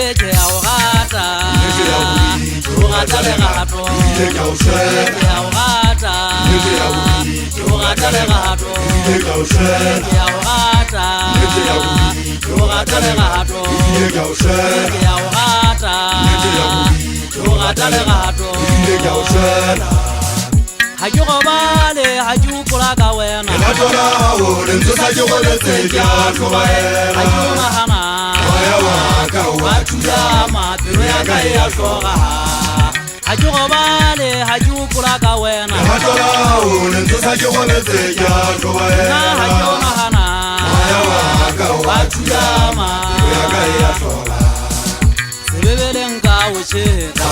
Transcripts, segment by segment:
beke ya o gata o gata le gato ya o gata o gata le gato ya o gata o gata le gato ya o gata o gata le gato ha ke gobale ha ke upola ka wena la tola o le ntse sa ke go le tseja go ba ha ke nagana ya wa ka wa thuya mapelo ya ka ya shoga ha ke gobale ha ke upola ka wena la tola o le ntse sa ke go le tseja go ba na ha ke nagana ya wa ka wa thuya mapelo ya ka ya shoga sebebeleng ka o cheka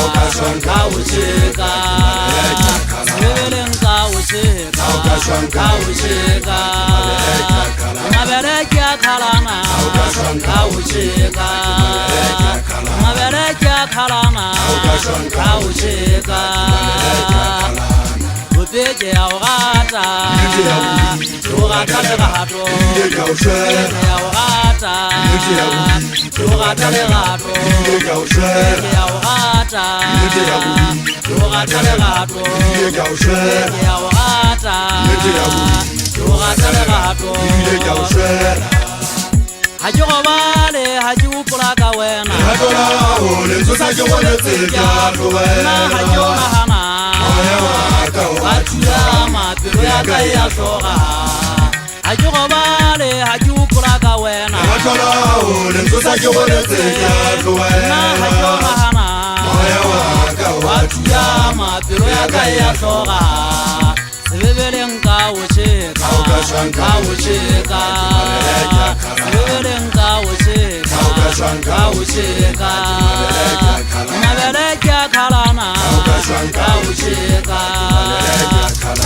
ka o cheka sebebeleng ka o cheka ka o cheka mabere kya khalana ka o cheka mabere kya khalana ka o cheka beke ya o gata o gata le gato ya o gata o gata le gato ya o gata o gata le gato ya o gata o gata le gato ha ke gobale ha ke upola ka wena la tola o le ntse sa ke go le tseja go ba na ha ke nagana wa thuya mapelo ya ka ya shoga ha ke gobale ha ke upola ka wena la tola o le ntse sa ke go le tseja go ba na ha ke nagana wa thuya mapelo ya ka ya shoga sebebeleng ka o cheka ka o cheka sebebeleng ka o cheka ka o cheka mabele kya khalana ka o cheka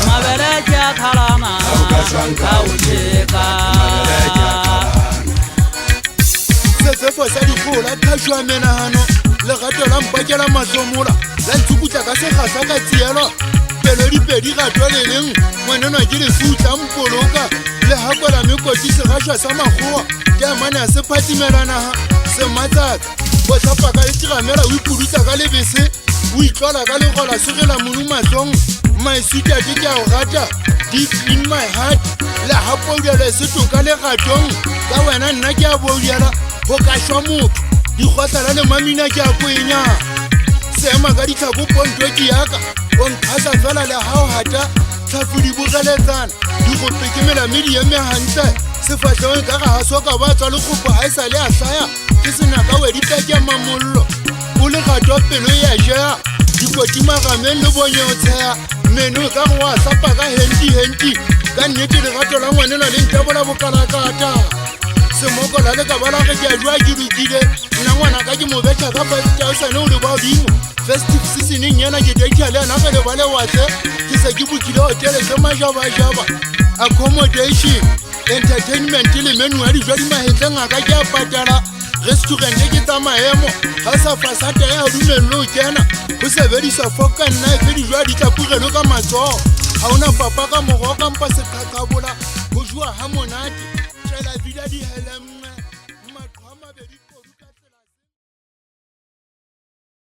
mabele kya khalana ka o cheka sefefo sa dikgola kgašwa menagano legato la mpakela matsomola la ntsukutla ka segasa ka tsielo pelo dipedi gato le leng ngwanenwa ke lesutla mpoloka le hakola mekoti segašwa sa makgowa ke amane ya sephatimelanaga sematsaka o tlhapa ka letigamela o ipudutsa ka lebese o itlola ka legola segela monu matlong maisuta ke ke a o gata deep in my heart le hapodiela setoka le gatong ka wena nna ke a bodiela go kašwa motho dikgotlela le mamina ke a kwenya seema ka ditlhako ponto ke yaka o nkgasa fela le ga o gata tlhafi di bogeletsana digope ke melamedi eme gantle sefatlhegong ka ga ga soka ba tswa legopo ga e sa le a tlaya ke senaka wedipake mamollo o le gato pelo ya jea dikoti magameng le bonye o tsheya meno ka go wa tlapa ka henti ka nnete legato la ngwanela le ntebola bokalakata semokola le ka bala ge ke a jwa ke lokile nna ngwana ka ke mo betšha ka 5000 o le badimo festive seasoneng yana ke dekia le yana ge le ba le watle ke se ke bokile hotele se majabajaba accommodation entertainment le menu ya dijo di mahetleng a ka ke a patala restaurante ke tsa maemo ga sa fasata ya dumello o kena go sebedisa foka nna efe dijo ya ditlapogelo ka matsogo ga ona papa ka mogo kampa seqhaqhabola go jwa ha monate la vida di helem